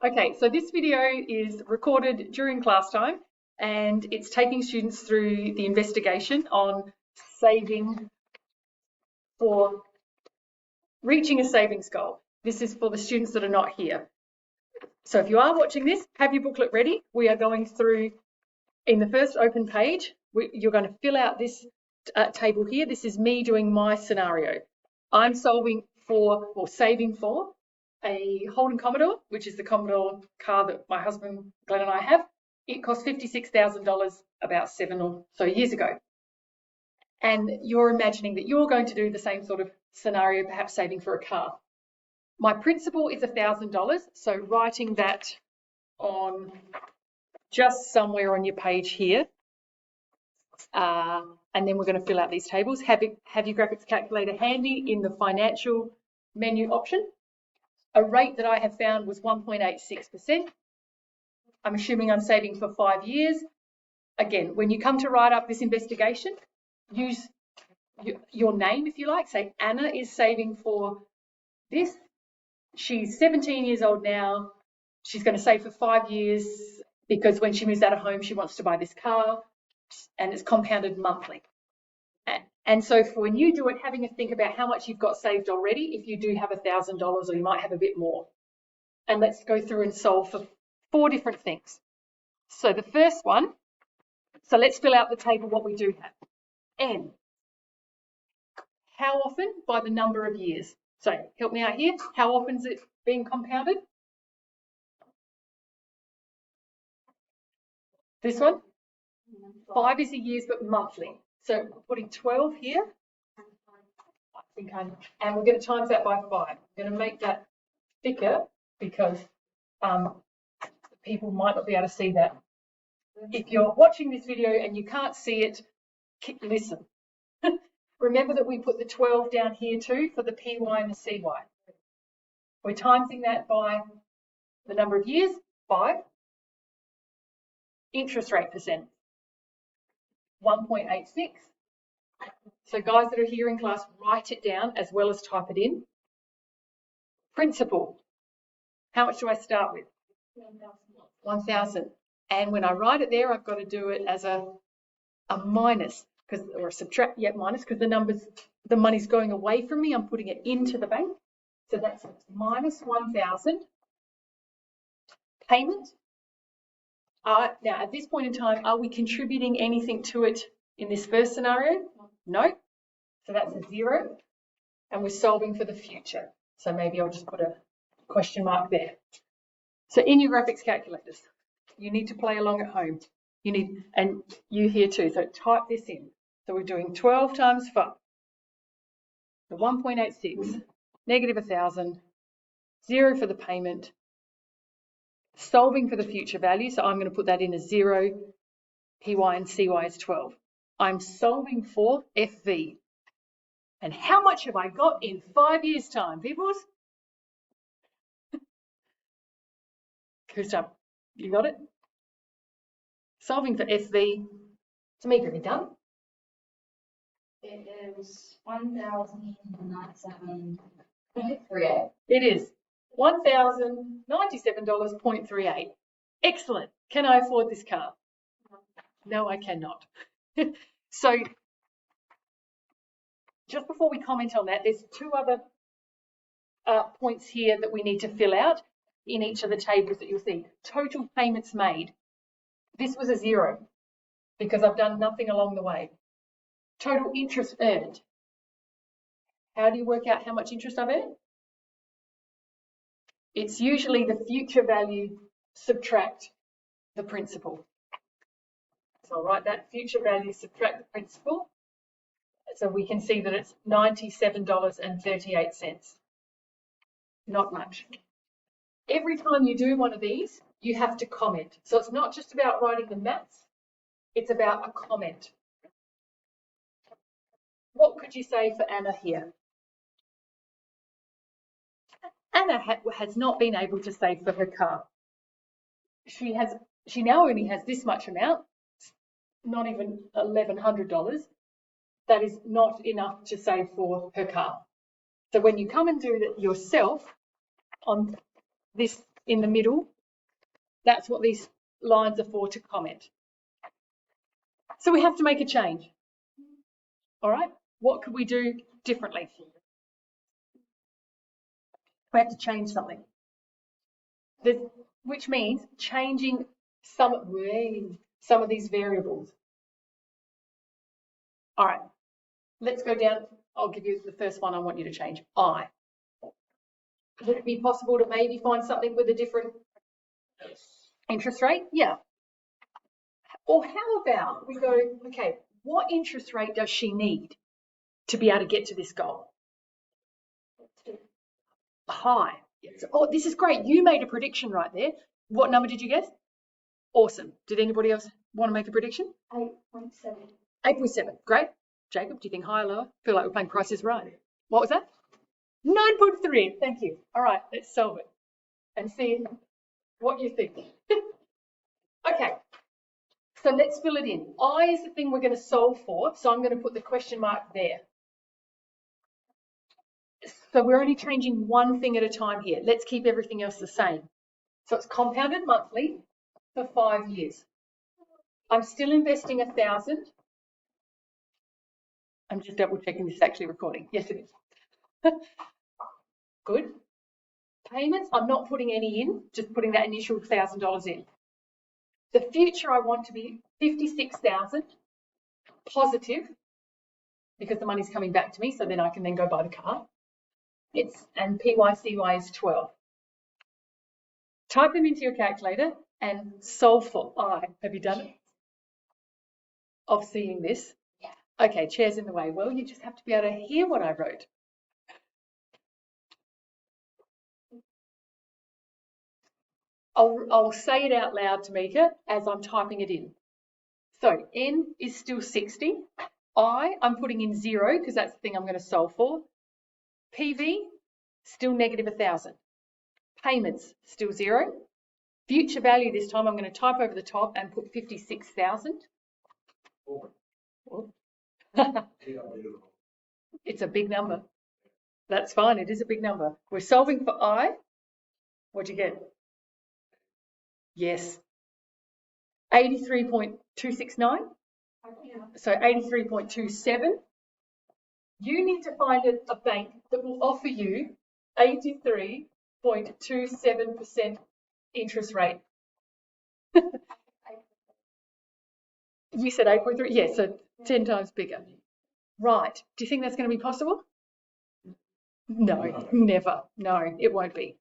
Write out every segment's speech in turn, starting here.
Okay, so this video is recorded during class time and it's taking students through the investigation on saving for reaching a savings goal. This is for the students that are not here. So if you are watching this, have your booklet ready. We are going through, in the first open page, you're going to fill out this table here. This is me doing my scenario. I'm solving for, or saving for, a Holden Commodore, which is the Commodore car that my husband Glenn and I have. It cost $56,000 about 7 or so years ago. And you're imagining that you're going to do the same sort of scenario, perhaps saving for a car. My principal is $1,000, so writing that on just somewhere on your page here. And then we're going to fill out these tables. Have your graphics calculator handy in the financial menu option. A rate that I have found was 1.86%. I'm assuming I'm saving for 5 years. Again, when you come to write up this investigation, use your name if you like. Say Anna is saving for this. She's 17 years old now. She's going to save for 5 years because when she moves out of home, she wants to buy this car, and it's compounded monthly. And so for when you do it, having a think about how much you've got saved already, if you do have $1,000 or you might have a bit more. And let's go through and solve for 4 different things. So the first one, so let's fill out the table what we do have. N, how often by the number of years? So help me out here. How often is it being compounded? This one? 5 is the years, but monthly. So we're putting 12 here. And we're going to times that by 5. I'm going to make that thicker because people might not be able to see that. If you're watching this video and you can't see it, listen. Remember that we put the 12 down here too for the PY and the CY. We're timesing that by the number of years, 5. Interest rate percent, 1.86. So guys that are here in class, write it down as well as type it in. Principal, how much do I start with? 1,000. And when I write it there, I've got to do it as a minus, or a subtract, minus, because the money's going away from me. I'm putting it into the bank. So that's minus 1,000. Payment. Now, at this point in time, are we contributing anything to it in this first scenario? No. So that's a 0. And we're solving for the future. So maybe I'll just put a question mark there. So in your graphics calculators, you need to play along at home. And you here too. So type this in. So we're doing 12 times 5. The 1.86, negative 1,000, 0 for the payment, solving for the future value. So I'm going to put that in as 0, PY and CY is 12. I'm solving for FV. And how much have I got in 5 years' time, peoples? Who's up? You got it? Solving for FV. Tamika, have you done? It is 1,097.38. It is $1,097.38. Excellent. Can I afford this car? No, I cannot. So just before we comment on that, there's 2 other points here that we need to fill out in each of the tables that you'll see. Total payments made. This was a 0 because I've done nothing along the way. Total interest earned. How do you work out how much interest I've earned? It's usually the future value subtract the principal. So I'll write that future value subtract the principal. So we can see that it's $97.38. Not much. Every time you do one of these, you have to comment. So it's not just about writing the maths, it's about a comment. What could you say for Anna here? Anna has not been able to save for her car. She now only has this much amount, not even $1,100. That is not enough to save for her car. So when you come and do it yourself on this in the middle, that's what these lines are for, to comment. So we have to make a change. All right, what could we do differently? We have to change something, which means changing some of these variables. All right, let's go down. I'll give you the first one I want you to change, I. Would it be possible to maybe find something with a different interest rate? Yeah. Or how about we go, okay, what interest rate does she need to be able to get to this goal? High. Yes. Oh, this is great. You made a prediction right there. What number did you guess? Awesome. Did anybody else want to make a prediction? 8.7. 8.7. Great. Jacob, do you think higher or lower? I feel like we're playing Price is Right. What was that? 9.3. Thank you. All right, let's solve it and see what you think. Okay, so let's fill it in. I is the thing we're going to solve for, so I'm going to put the question mark there. So we're only changing one thing at a time here. Let's keep everything else the same. So it's compounded monthly for 5 years. I'm still investing 1,000. I'm just double checking this is actually recording. Yes, it is. Good. Payments, I'm not putting any in, just putting that initial $1,000 in. The future I want to be 56,000 positive, because the money's coming back to me, so then I can then go buy the car. And PYCY is 12. Type them into your calculator and solve for I. Have you done it? Of seeing this? Yeah. Okay, chair's in the way. Well, you just have to be able to hear what I wrote. I'll say it out loud, Tamika, as I'm typing it in. So N is still 60. I'm putting in 0 because that's the thing I'm going to solve for. PV, still negative 1,000. Payments, still 0. Future value this time, I'm going to type over the top and put 56,000. It's a big number. That's fine, it is a big number. We're solving for I. What'd you get? Yes. 83.269. So 83.27. You need to find a bank that will offer you 83.27% interest rate. You said 8.3? Yes, so 10 times bigger. Right. Do you think that's going to be possible? No, never. No, it won't be.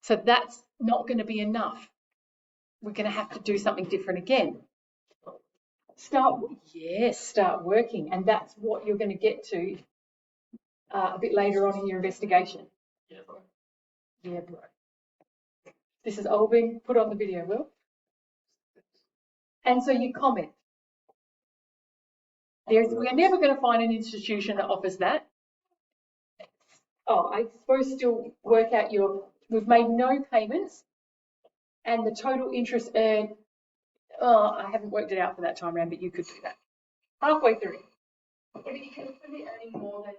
So that's not going to be enough. We're going to have to do something different again. Start working. And that's what you're going to get to a bit later on in your investigation. Yeah, bro. This is Olby. Put on the video, Will. And so you comment. We're never going to find an institution that offers that. Oh, I suppose still work out we've made no payments and the total interest earned, I haven't worked it out for that time around, but you could do that. Halfway through. Yeah, but you could be earning more than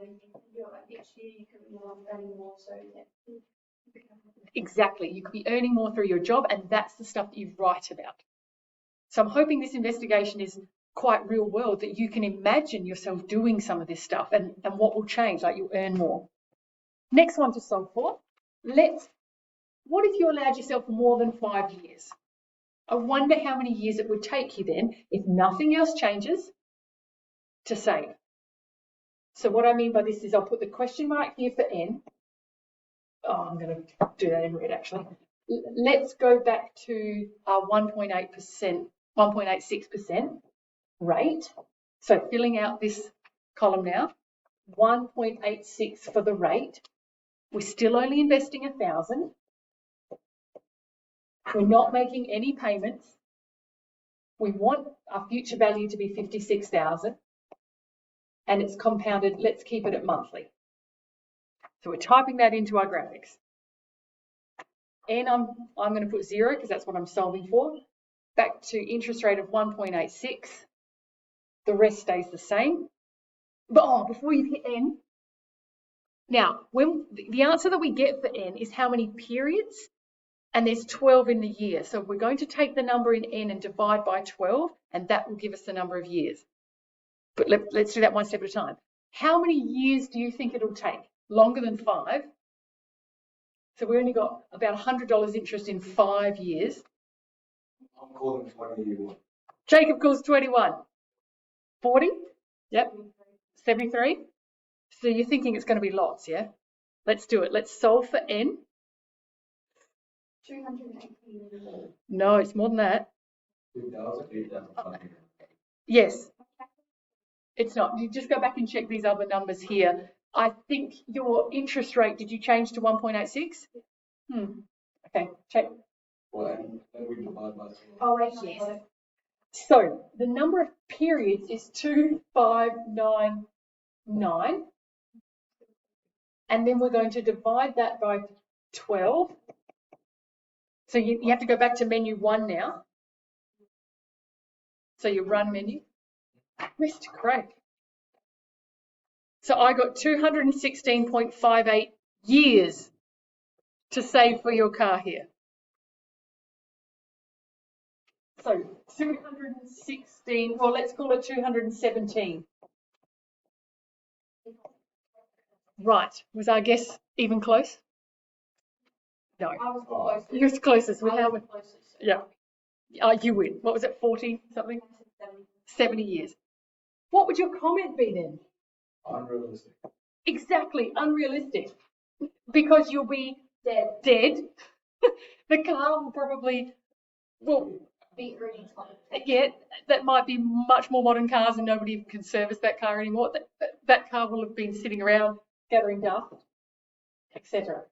each year you could be earning more, so yeah. Exactly, you could be earning more through your job, and that's the stuff that you write about. So I'm hoping this investigation is quite real world, that you can imagine yourself doing some of this stuff and what will change, like you'll earn more. Next one to solve for. What if you allowed yourself more than 5 years? I wonder how many years it would take you then, if nothing else changes, to save. So what I mean by this is I'll put the question mark here for N. Oh, I'm going to do that in red actually. Let's go back to 1.8%, 1.86% rate. So filling out this column now, 1.86 for the rate. We're still only investing 1,000. We're not making any payments. We want our future value to be 56,000. And it's compounded. Let's keep it at monthly. So we're typing that into our graphics. And I'm going to put 0 because that's what I'm solving for. Back to interest rate of 1.86. The rest stays the same. But before you hit N, now when the answer that we get for N is how many periods and there's 12 in the year. So we're going to take the number in n and divide by 12, and that will give us the number of years. But let's do that one step at a time. How many years do you think it'll take? Longer than 5? So we only got about $100 interest in 5 years. I'm calling 21. Jacob calls 21. 40? Yep. 73? So you're thinking it's going to be lots, yeah? Let's do it. Let's solve for n. 218. No, it's more than that. 2,000. Yes. It's not. You just go back and check these other numbers here. I think your interest rate, did you change to 1.86? Okay, check. Well, and then we divide by 12. Oh, wait, Yes. So the number of periods is 2599. And then we're going to divide that by 12. So you have to go back to menu 1 now. So you run menu. Mr. Craig. So I got 216.58 years to save for your car here. So 216, well, let's call it 217. Right, was our guess even close? No, I was the closest. you're the closest. I was How, the closest. yeah, you win. What was it, 40 something? 70. 70 years. What would your comment be then? Unrealistic. Exactly, unrealistic. Because you'll be dead. The car will probably, well, Be earning time. yeah, that might be much more modern cars and nobody can service that car anymore. That car will have been sitting around gathering dust, etc.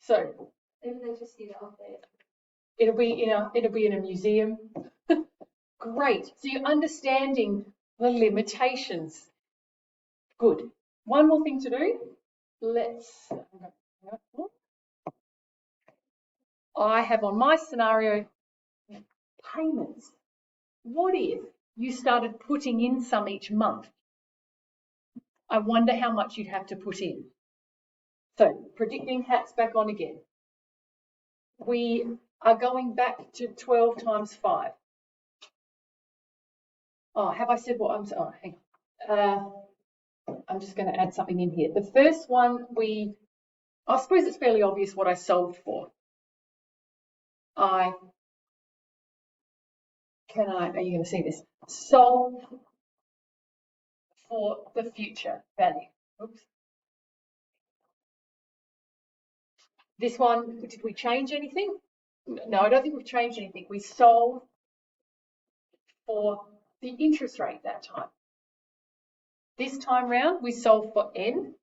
So Maybe they just see it up there. it'll be in a museum. Great. So you're understanding the limitations. Good. One more thing to do. I have on my scenario payments. What if you started putting in some each month? I wonder how much you'd have to put in. So predicting hats back on again. We are going back to 12 times 5. Oh, have I said what I'm saying? Oh, hang on. I'm just going to add something in here. The first one, I suppose it's fairly obvious what I solved for. Are you going to see this? Solve for the future value. Oops. This one, did we change anything? No, I don't think we've changed anything. We solve for the interest rate that time. This time round, we solve for n.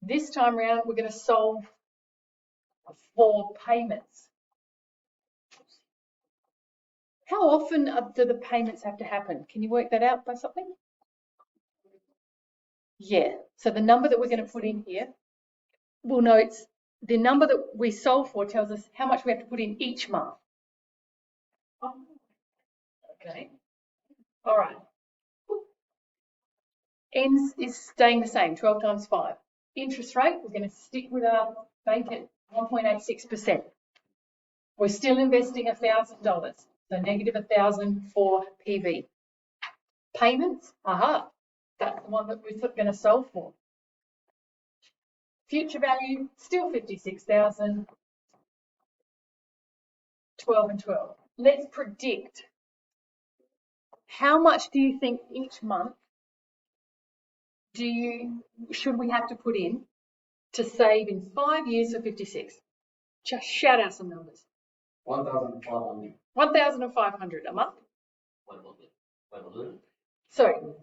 This time round, we're going to solve for payments. How often do the payments have to happen? Can you work that out by something? Yeah, so the number that we're going to put in here, well, no, it's the number that we solve for tells us how much we have to put in each month. Okay, all right. N is staying the same, 12 times 5. Interest rate, we're going to stick with our bank at 1.86%. We're still investing $1,000, so negative 1,000 for PV. Payments, that's the one that we're going to solve for. Future value, still 56,000, 12 and 12. Let's predict. How much do you think each month should we have to put in to save in 5 years for 56? Just shout out some numbers. 1,500. 1,500 a month. So,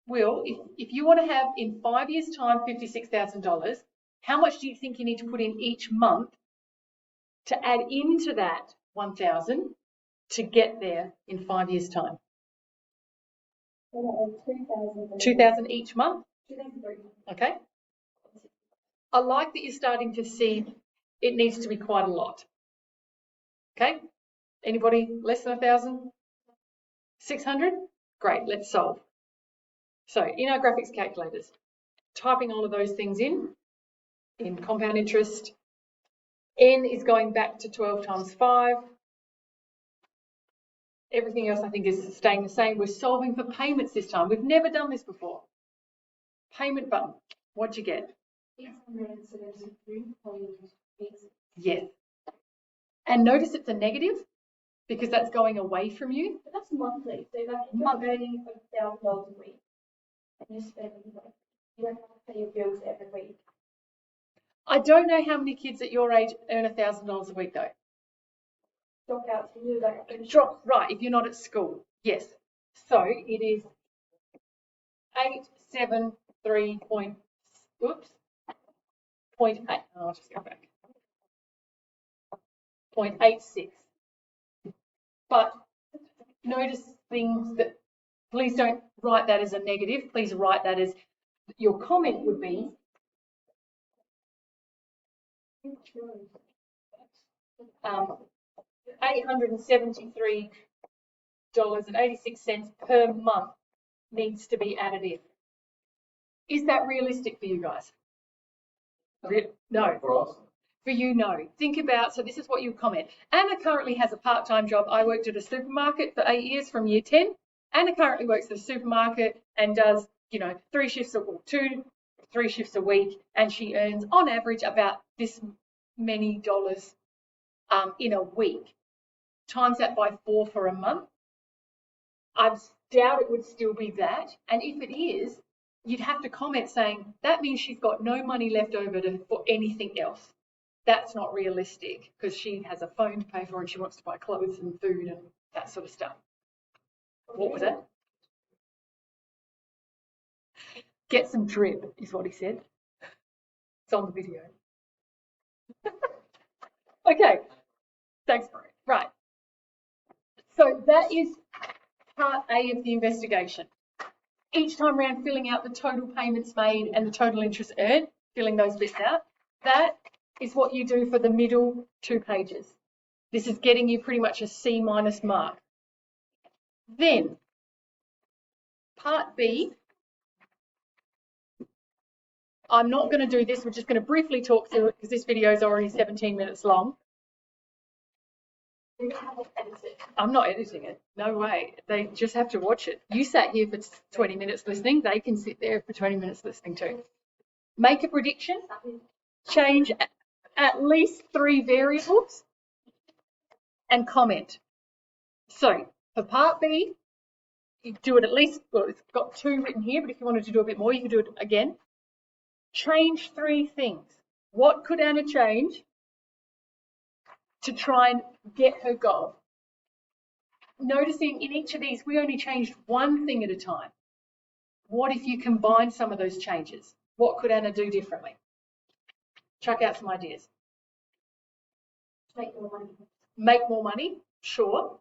Will, if you want to have in 5 years' time $56,000, how much do you think you need to put in each month to add into that 1,000 to get there in 5 years' time? 2,000. 2,000 each month? 2,003. Okay. I like that you're starting to see it needs to be quite a lot. Okay. Anybody less than 1,000? 600? Great, let's solve. So in our graphics calculators, typing all of those things in, in compound interest. N is going back to 12 times 5. Everything else I think is staying the same. We're solving for payments this time. We've never done this before. Payment button. What'd you get? 673.86. Yes. And notice it's a negative because that's going away from you. But that's monthly. So like if you're earning $1,000 a week and you're spending like, you don't have to pay your bills every week. I don't know how many kids at your age earn $1,000 a week though. Dropouts, you do like Drop, right, if you're not at school. Yes. So it is 873 point, oops, 0.8, I'll just go back. 0.86. But notice things that, please don't write that as a negative. Please write that as, your comment would be, $873.86 per month needs to be added in. Is that realistic for you guys? No. For us, For you, no. Think about, so this is what you comment. Anna currently has a part-time job. I worked at a supermarket for 8 years from year 10. Anna currently works at a supermarket and does, 3 shifts a week, 3 shifts a week, and she earns on average about this many dollars in a week. Times that by 4 for a month. I doubt it would still be that. And if it is, you'd have to comment saying, that means she's got no money left over for anything else. That's not realistic because she has a phone to pay for and she wants to buy clothes and food and that sort of stuff. What was that? Get some drip is what he said. It's on the video. Okay. Thanks, Marie. Right. So that is part A of the investigation. Each time around, filling out the total payments made and the total interest earned, filling those bits out. That is what you do for the middle 2 pages. This is getting you pretty much a C- mark. Then, part B, I'm not going to do this, we're just going to briefly talk through it because this video is already 17 minutes long. I'm not editing it, no way. They just have to watch it. You sat here for 20 minutes listening, they can sit there for 20 minutes listening too. Make a prediction, change at least 3 variables, and comment. So for part B, you do it at least, well, it's got 2 written here, but if you wanted to do a bit more, you could do it again. Change 3 things. What could Anna change to try and get her goal? Noticing in each of these, we only changed 1 thing at a time. What if you combine some of those changes? What could Anna do differently? Chuck out some ideas. Make more money. Make more money? Sure.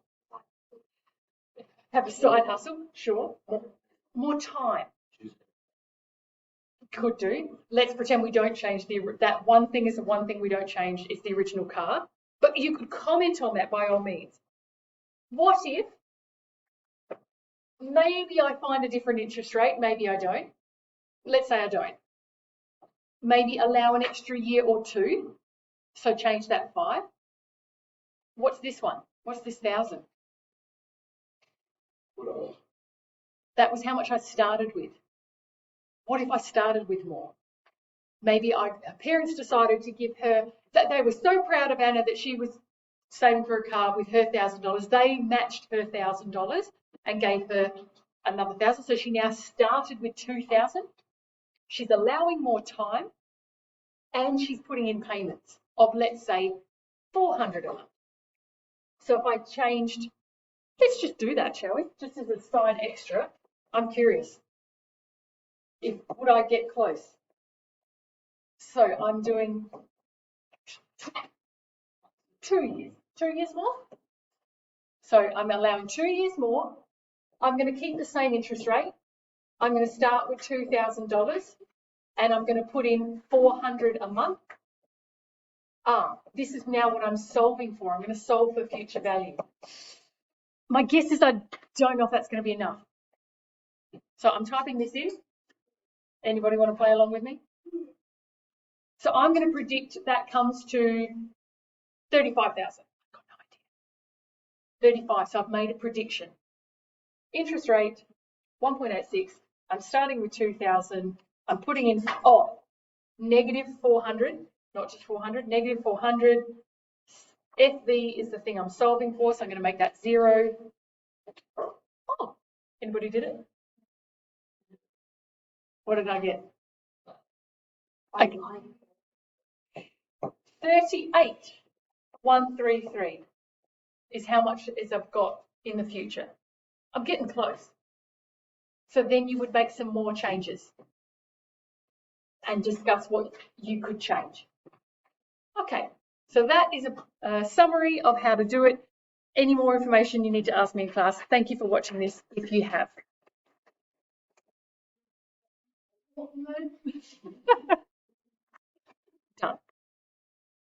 Have a side hustle? Sure. More time? Could do. Let's pretend we don't change that 1 thing is the 1 thing we don't change is the original car. But you could comment on that by all means. What if maybe I find a different interest rate, maybe I don't. Let's say I don't. Maybe allow an extra year or 2, so change that 5. What's this one? What's this 1,000? That was how much I started with. What if I started with more? Maybe parents decided to give her, that they were so proud of Anna that she was saving for a car with her $1,000. They matched her $1,000 and gave her another 1,000. So she now started with 2,000. She's allowing more time and she's putting in payments of, let's say, $400 a month. So if I changed, let's just do that, shall we? Just as a side extra. I'm curious. Would I get close? So I'm doing 2 years. 2 years more. So I'm allowing 2 years more. I'm going to keep the same interest rate. I'm going to start with $2,000 and I'm going to put in $400 a month. This is now what I'm solving for. I'm going to solve for future value. My guess is I don't know if that's going to be enough. So I'm typing this in. Anybody want to play along with me? So I'm going to predict that comes to 35,000. I've got no idea. 35, so I've made a prediction. Interest rate, 1.86. I'm starting with 2,000. I'm putting in, negative 400, not just 400, negative 400. FV is the thing I'm solving for, so I'm going to make that 0. Oh, anybody did it? What did I get? Okay. 38,133 is how much as I've got in the future. I'm getting close. So then you would make some more changes and discuss what you could change. Okay, so that is a summary of how to do it. Any more information you need to ask me in class. Thank you for watching this if you have.